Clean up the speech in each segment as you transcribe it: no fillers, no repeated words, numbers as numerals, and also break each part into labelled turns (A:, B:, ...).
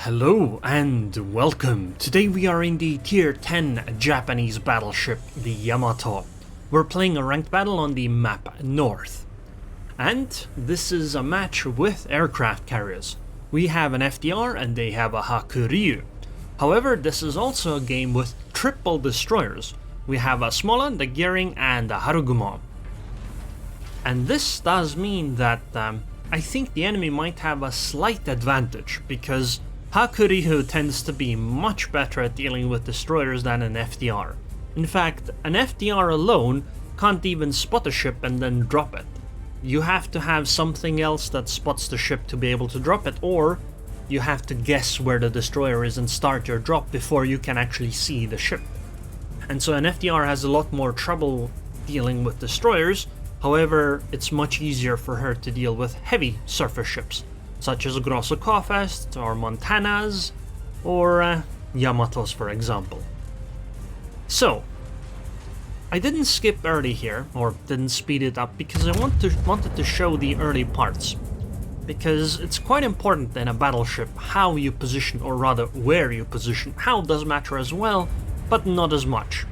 A: Hello and welcome. Today we are in the tier 10 Japanese battleship, the Yamato. We're playing a ranked battle on the map North. And this is a match with aircraft carriers. We have an FDR and they have a Hakuryu. However, this is also a game with triple destroyers. We have a Smolan, the Gearing and a Harugumo. And this does mean that I think the enemy might have a slight advantage, because Hakuryu tends to be much better at dealing with destroyers than an FDR. In fact, an FDR alone can't even spot a ship and then drop it. You have to have something else that spots the ship to be able to drop it, or you have to guess where the destroyer is and start your drop before you can actually see the ship. And so an FDR has a lot more trouble dealing with destroyers. However, it's much easier for her to deal with heavy surface ships, such as Grosso Kofest, or Montanas, or Yamatos, for example. So, I didn't skip early here, or didn't speed it up, because I wanted to show the early parts. Because it's quite important in a battleship how you position, or rather where you position. How does matter as well, but not as much.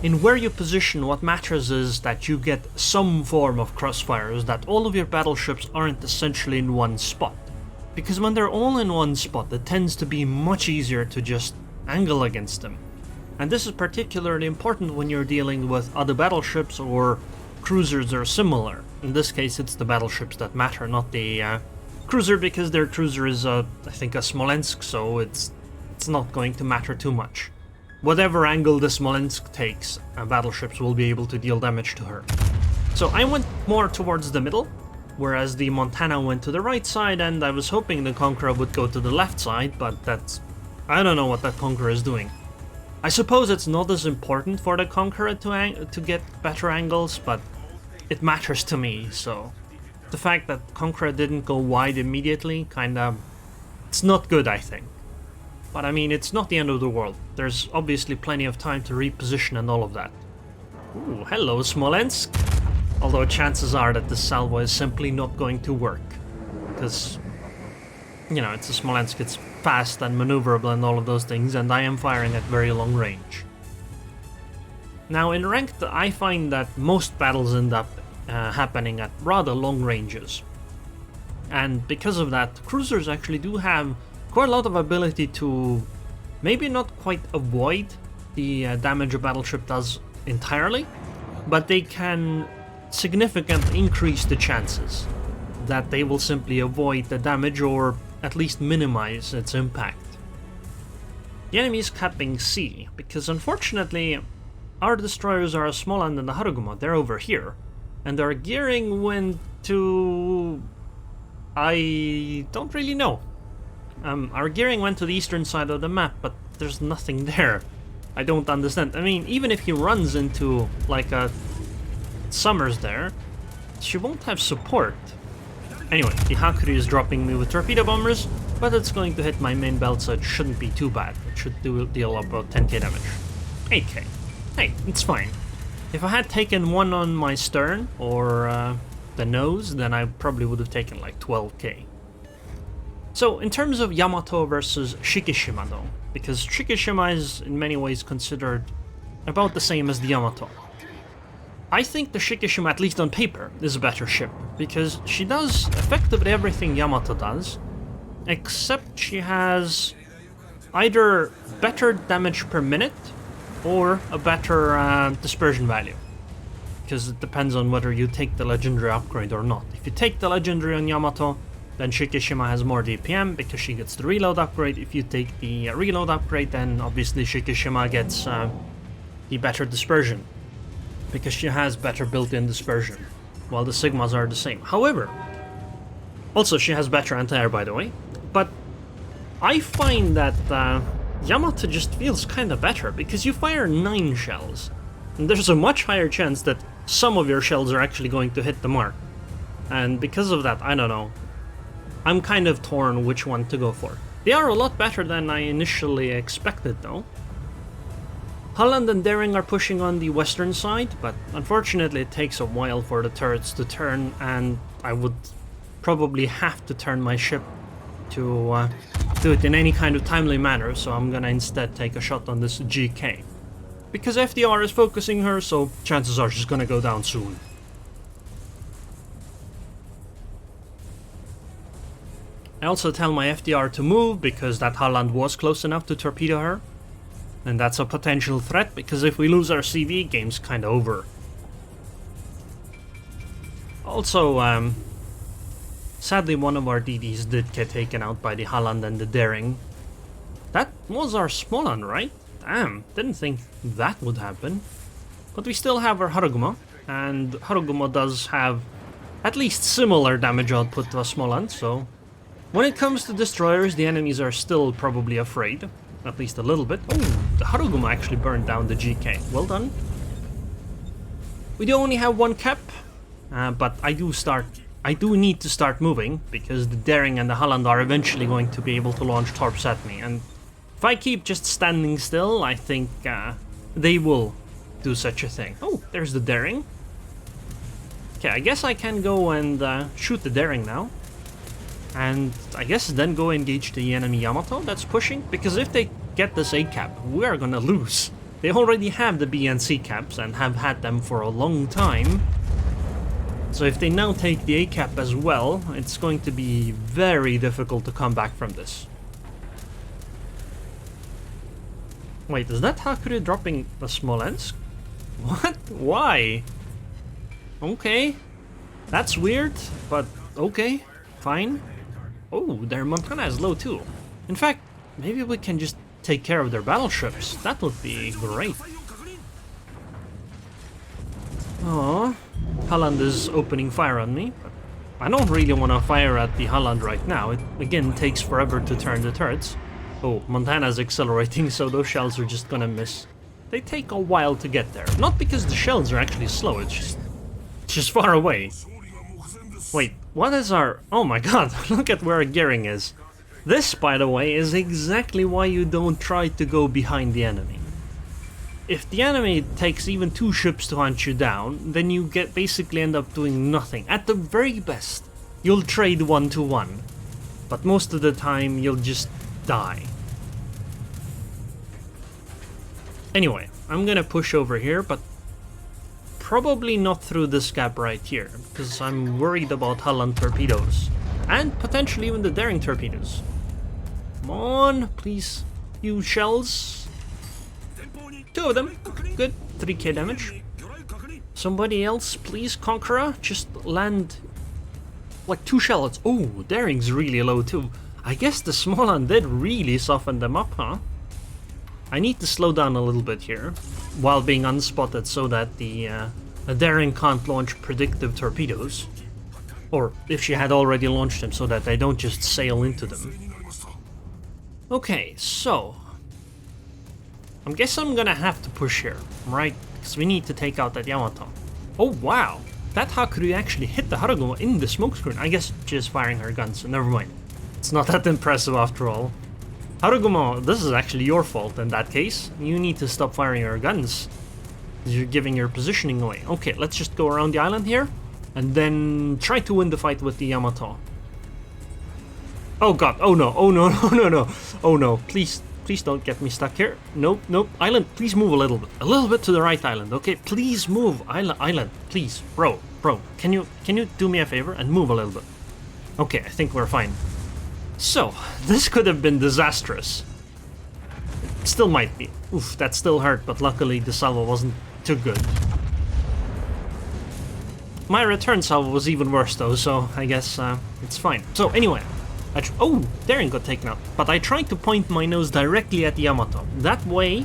A: In where you position, what matters is that you get some form of crossfires, that all of your battleships aren't essentially in one spot. Because when they're all in one spot, it tends to be much easier to just angle against them. And this is particularly important when you're dealing with other battleships or cruisers that are similar. In this case, it's the battleships that matter, not the cruiser, because their cruiser is, I think, a Smolensk, so it's not going to matter too much. Whatever angle the Smolensk takes, battleships will be able to deal damage to her. So I went more towards the middle, whereas the Montana went to the right side, and I was hoping the Conqueror would go to the left side, but I don't know what that Conqueror is doing. I suppose it's not as important for the Conqueror to get better angles, but it matters to me, so the fact that Conqueror didn't go wide immediately, it's not good, I think. But I mean, it's not the end of the world. There's obviously plenty of time to reposition and all of that. Ooh, hello Smolensk! Although chances are that the salvo is simply not going to work. Because, you know, it's a Smolensk, it's fast and maneuverable and all of those things, and I am firing at very long range. Now in ranked, I find that most battles end up happening at rather long ranges. And because of that, cruisers actually do have quite a lot of ability to maybe not quite avoid the damage a battleship does entirely, but they can significantly increase the chances that they will simply avoid the damage or at least minimize its impact. The enemy is capping C, because unfortunately our destroyers are smaller than the Harugumo, they're over here, and our gearing went to... I don't really know. Our gearing went to the eastern side of the map, but there's nothing there. I don't understand. I mean, even if he runs into, like, a Summers there, she won't have support. Anyway, the Hakuryu is dropping me with torpedo bombers, but it's going to hit my main belt, so it shouldn't be too bad. It should deal about 10k damage. 8k. Hey, it's fine. If I had taken one on my stern, or the nose, then I probably would have taken like 12k. So, in terms of Yamato versus Shikishima though, because Shikishima is in many ways considered about the same as the Yamato. I think the Shikishima, at least on paper, is a better ship, because she does effectively everything Yamato does, except she has either better damage per minute, or a better dispersion value. Because it depends on whether you take the legendary upgrade or not. If you take the legendary on Yamato, then Shikishima has more DPM because she gets the reload upgrade. If you take the reload upgrade, then obviously Shikishima gets the better dispersion, because she has better built-in dispersion, while the Sigmas are the same. However, also she has better anti-air, by the way, but I find that Yamato just feels kinda better, because you fire 9 shells, and there's a much higher chance that some of your shells are actually going to hit the mark. And because of that, I don't know. I'm kind of torn which one to go for. They are a lot better than I initially expected though. Holland and Daring are pushing on the western side, but unfortunately it takes a while for the turrets to turn, and I would probably have to turn my ship to do it in any kind of timely manner, so I'm gonna instead take a shot on this GK. Because FDR is focusing her, so chances are she's gonna go down soon. I also tell my FDR to move, because that Holland was close enough to torpedo her. And that's a potential threat, because if we lose our CV, game's kinda over. Also, sadly one of our DDs did get taken out by the Holland and the Daring. That was our Smolan, right? Damn, didn't think that would happen. But we still have our Harugumo, and Harugumo does have at least similar damage output to a Smolan, so... When it comes to destroyers, the enemies are still probably afraid. At least a little bit. Oh, the Harugumo actually burned down the GK. Well done. We do only have one cap, but I do need to start moving, because the Daring and the Holland are eventually going to be able to launch torps at me, and if I keep just standing still, I think they will do such a thing. Oh, there's the Daring. Okay, I guess I can go and shoot the Daring now. And I guess then go engage the enemy Yamato that's pushing, because if they get this A cap, we are gonna lose. They already have the B and C caps and have had them for a long time. So if they now take the A cap as well, it's going to be very difficult to come back from this. Wait, is that Hakure dropping the Smolensk? What? Why? Okay. That's weird, but okay. Fine. Oh, their Montana is low too. In fact, maybe we can just take care of their battleships. That would be great. Oh, Holland is opening fire on me. But I don't really want to fire at the Holland right now. It again takes forever to turn the turrets. Oh, Montana's accelerating, so those shells are just gonna miss. They take a while to get there. Not because the shells are actually slow, it's just far away. Wait, what is our... Oh my god, look at where our gearing is. This, by the way, is exactly why you don't try to go behind the enemy. If the enemy takes even 2 ships to hunt you down, then you basically end up doing nothing. At the very best, you'll trade 1-to-1. But most of the time, you'll just die. Anyway, I'm gonna push over here, but probably not through this gap right here, because I'm worried about Holland torpedoes. And potentially even the Daring torpedoes. Come on, please. You shells. 2 of them. Good. 3k damage. Somebody else, please, Conqueror. Just land like 2 shells. Oh, Daring's really low too. I guess the Smolan did really soften them up, huh? I need to slow down a little bit here, while being unspotted, so that the Daring can't launch predictive torpedoes. Or if she had already launched them, so that they don't just sail into them. Okay, so... I guess I'm gonna have to push here, right? Because we need to take out that Yamato. Oh wow! That Hakuri actually hit the Harugumo in the smokescreen. I guess she's firing her guns, so never mind. It's not that impressive after all. Harugumo, this is actually your fault in that case. You need to stop firing your guns. You're giving your positioning away. Okay, let's just go around the island here, and then try to win the fight with the Yamato. Oh god, oh no, oh no, no, no, no. Oh no, please, please don't get me stuck here. Nope, nope. Island, please move a little bit. A little bit to the right, island, okay? Please move. Island, please. Bro, can you do me a favor and move a little bit? Okay, I think we're fine. So, this could have been disastrous. It still might be. Oof, that still hurt, but luckily the salvo wasn't too good. My return salvo was even worse though, so I guess it's fine. So anyway, oh, Daring got taken out. But I tried to point my nose directly at the Yamato. That way,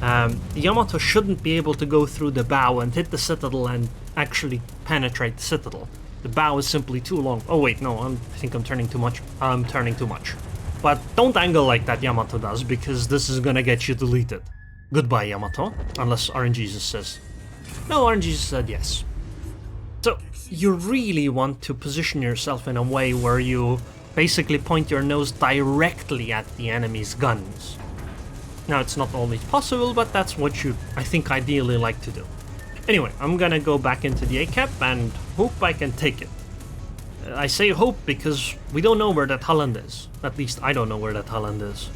A: the Yamato shouldn't be able to go through the bow and hit the citadel and actually penetrate the citadel. The bow is simply too long. Oh wait, no, I think I'm turning too much. I'm turning too much. But don't angle like that Yamato does, because this is gonna get you deleted. Goodbye, Yamato. Unless RNGesus says. No, RNGesus said yes. So, you really want to position yourself in a way where you basically point your nose directly at the enemy's guns. Now, it's not always possible, but that's what you, I think, ideally like to do. Anyway, I'm gonna go back into the A-cap and hope I can take it. I say hope because we don't know where that Holland is. At least I don't know where that Holland is.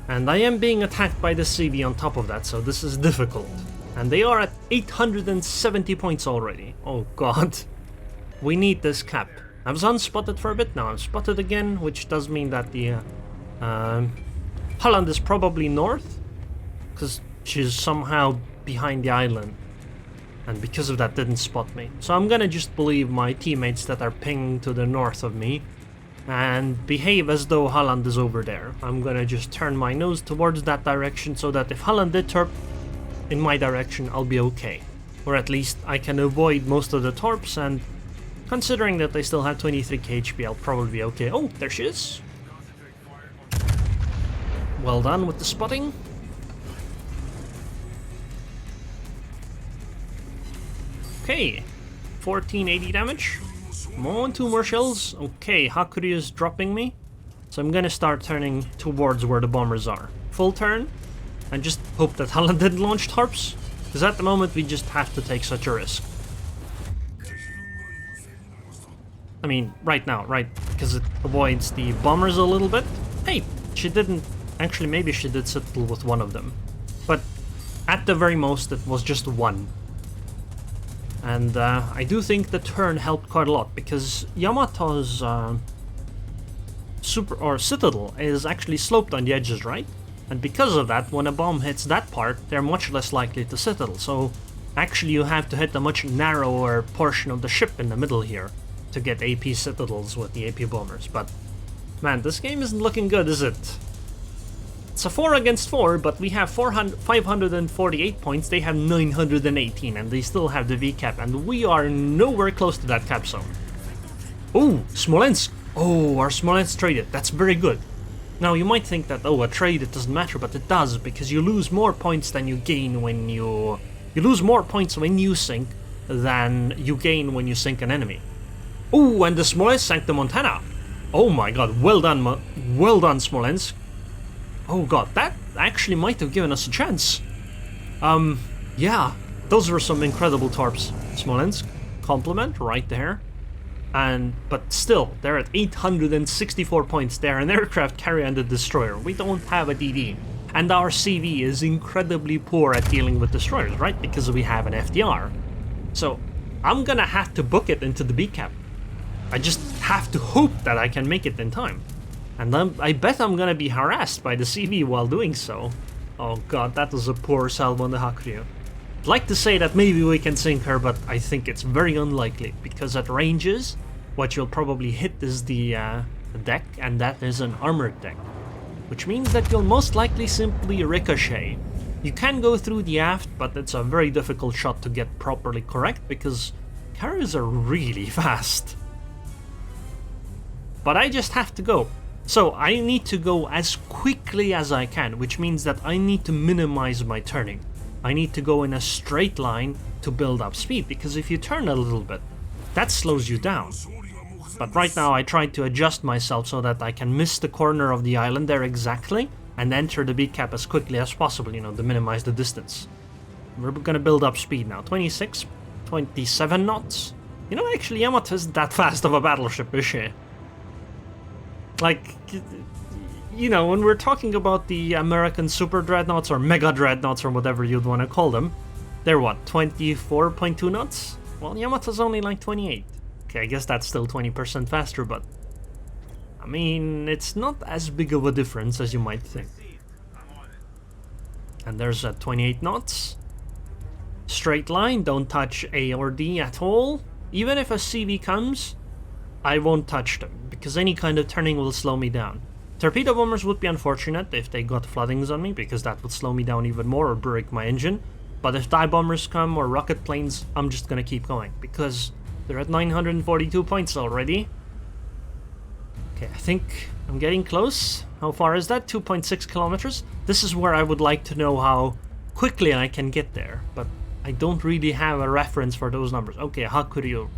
A: And I am being attacked by the CV on top of that, so this is difficult. And they are at 870 points already. Oh god. We need this cap. I was unspotted for a bit, now I'm spotted again, which does mean that the Holland is probably north, because she's somehow behind the island. And because of that didn't spot me. So I'm gonna just believe my teammates that are pinging to the north of me and behave as though Holland is over there. I'm gonna just turn my nose towards that direction so that if Holland did torp in my direction, I'll be okay. Or at least I can avoid most of the torps, and considering that they still have 23k HP, I'll probably be okay. Oh, there she is. Well done with the spotting. Okay, 1480 damage. Come on, 2 more shells. Okay, Hakuryu is dropping me. So I'm gonna start turning towards where the bombers are. Full turn, and just hope that Holland didn't launch torps. Because at the moment we just have to take such a risk. I mean, right now, right? Because it avoids the bombers a little bit. Hey, she didn't... Actually, maybe she did settle with one of them. But at the very most, it was just one. And I do think the turn helped quite a lot, because Yamato's citadel is actually sloped on the edges, right? And because of that, when a bomb hits that part, they're much less likely to citadel. So actually you have to hit a much narrower portion of the ship in the middle here to get AP citadels with the AP bombers. But man, this game isn't looking good, is it? It's a 4 against 4, but we have 548 points, they have 918, and they still have the V cap, and we are nowhere close to that cap zone. Oh, Smolensk! Oh, our Smolensk traded, that's very good. Now you might think that, oh, a trade, it doesn't matter, but it does, because you lose more points than you gain when you lose more points when you sink than you gain when you sink an enemy. Oh, and the Smolensk sank the Montana! Oh my god, well done, Smolensk. Oh god, that actually might have given us a chance. Yeah, those were some incredible torps. Smolensk, compliment right there. But still, they're at 864 points. They're an aircraft carrier and a destroyer. We don't have a DD. And our CV is incredibly poor at dealing with destroyers, right? Because we have an FDR. So, I'm gonna have to book it into the B cap. I just have to hope that I can make it in time. And I bet I'm gonna be harassed by the CV while doing so. Oh god, that was a poor salvo on the Hakuryu. I'd like to say that maybe we can sink her, but I think it's very unlikely, because at ranges, what you'll probably hit is the deck, and that is an armored deck. Which means that you'll most likely simply ricochet. You can go through the aft, but it's a very difficult shot to get properly correct, because carriers are really fast. But I just have to go. So I need to go as quickly as I can, which means that I need to minimize my turning. I need to go in a straight line to build up speed, because if you turn a little bit, that slows you down. But right now I tried to adjust myself so that I can miss the corner of the island there exactly, and enter the beat cap as quickly as possible, you know, to minimize the distance. We're gonna build up speed now. 26, 27 knots? You know, actually Yamato isn't that fast of a battleship, is she? Like, you know, when we're talking about the American super dreadnoughts or mega dreadnoughts or whatever you'd want to call them, they're what, 24.2 knots? Well, Yamato's only like 28. Okay, I guess that's still 20% faster, but I mean, it's not as big of a difference as you might think. And there's 28 knots. Straight line, don't touch A or D at all. Even if a CV comes, I won't touch them, because any kind of turning will slow me down. Torpedo bombers would be unfortunate if they got floodings on me, because that would slow me down even more or break my engine. But if dive bombers come or rocket planes, I'm just gonna keep going, because they're at 942 points already. Okay, I think I'm getting close. How far is that? 2.6 kilometers? This is where I would like to know how quickly I can get there, but I don't really have a reference for those numbers. Okay, Hakuryu.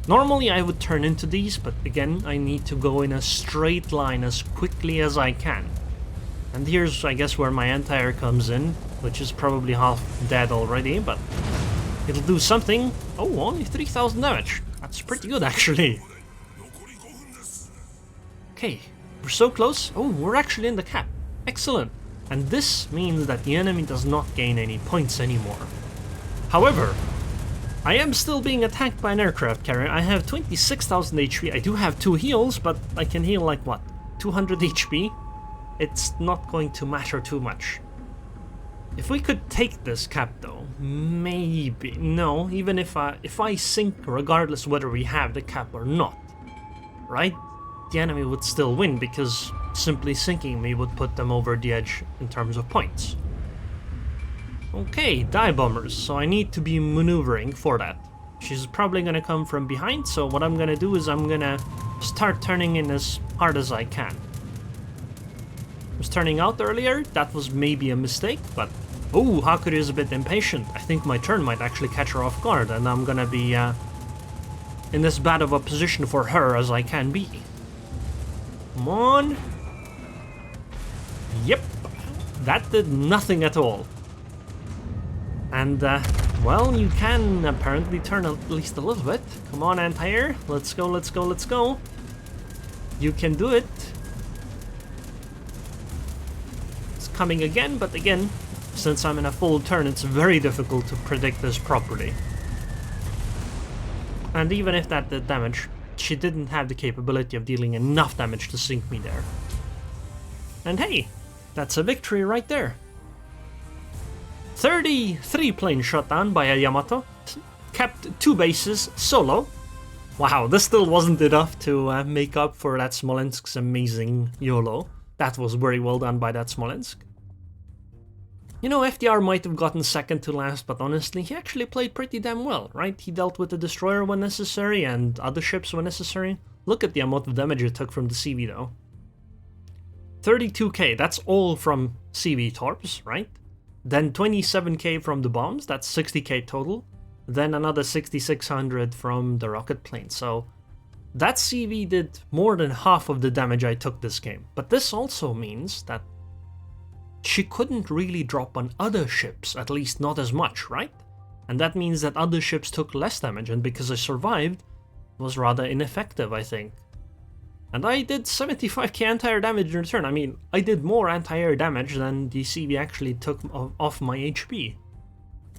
A: Normally I would turn into these, but again, I need to go in a straight line as quickly as I can. And here's, I guess, where my anti-air comes in, which is probably half dead already, but It'll do something. Oh, only 3,000 damage. That's pretty good, actually. Okay, we're so close. Oh, we're actually in the cap. Excellent. And this means that the enemy does not gain any points anymore. However, I am still being attacked by an aircraft carrier. I have 26,000 HP. I do have 2 heals, but I can heal like what? 200 HP? It's not going to matter too much. If we could take this cap though, maybe. No, even if I sink regardless whether we have the cap or not, right? The enemy would still win because simply sinking me would put them over the edge in terms of points. Okay, dive bombers, so I need to be maneuvering for that. She's probably gonna come from behind, so what I'm gonna do is I'm gonna start turning in as hard as I can. I was turning out earlier, that was maybe a mistake, but oh, Hakuryu is a bit impatient. I think my turn might actually catch her off guard, and I'm gonna be in as bad of a position for her as I can be. Come on. Yep, that did nothing at all. And, well, you can apparently turn at least a little bit. Come on, anti-air. Let's go, let's go, let's go. You can do it. It's coming again, but again, since I'm in a full turn, it's very difficult to predict this properly. And even if that did damage, she didn't have the capability of dealing enough damage to sink me there. And hey, that's a victory right there. 33 planes shot down by a Yamato, kept 2 bases solo. Wow, this still wasn't enough to make up for that Smolensk's amazing YOLO. That was very well done by that Smolensk. You know, FDR might have gotten second to last, but honestly, he actually played pretty damn well, right? He dealt with the destroyer when necessary and other ships when necessary. Look at the amount of damage it took from the CV though. 32k, that's all from CV torps, right? Then 27k from the bombs, that's 60k total. Then another 6600 from the rocket plane. So that CV did more than half of the damage I took this game. But this also means that she couldn't really drop on other ships, at least not as much, right? And that means that other ships took less damage, and because I survived, it was rather ineffective, I think. And I did 75k anti-air damage in return. I mean, I did more anti-air damage than the CV actually took off my HP.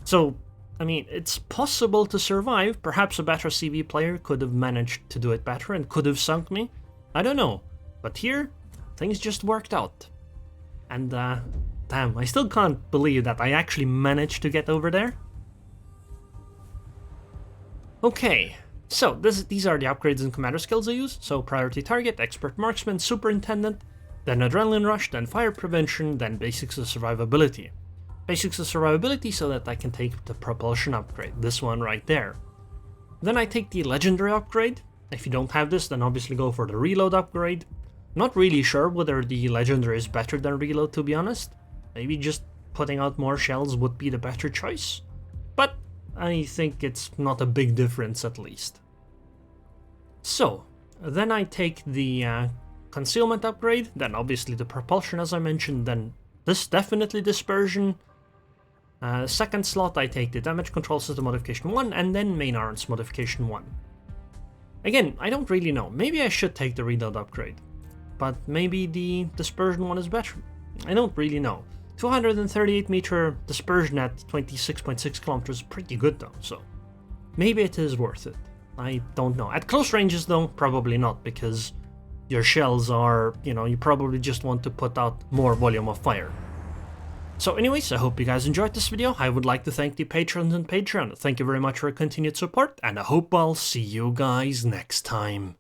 A: So, I mean, it's possible to survive. Perhaps a better CV player could have managed to do it better and could have sunk me. I don't know. But here, things just worked out. And, damn, I still can't believe that I actually managed to get over there. Okay. So, these are the upgrades and commander skills I use. So, priority target, expert marksman, superintendent, then adrenaline rush, then fire prevention, then basics of survivability. Basics of survivability so that I can take the propulsion upgrade, this one right there. Then I take the legendary upgrade. If you don't have this, then obviously go for the reload upgrade. Not really sure whether the legendary is better than reload, to be honest. Maybe just putting out more shells would be the better choice. But I think it's not a big difference at least. So, then I take the concealment upgrade, then obviously the propulsion as I mentioned, then this definitely dispersion. Second slot I take the damage control system modification 1, and then main arms modification 1. Again, I don't really know, maybe I should take the reload upgrade, but maybe the dispersion one is better. I don't really know. 238 meter dispersion at 26.6 kilometers is pretty good though, so maybe it is worth it. I don't know. At close ranges though, probably not, because your shells are, you know, you probably just want to put out more volume of fire. So anyways, I hope you guys enjoyed this video. I would like to thank the patrons and Patreon. Thank you very much for your continued support, and I hope I'll see you guys next time.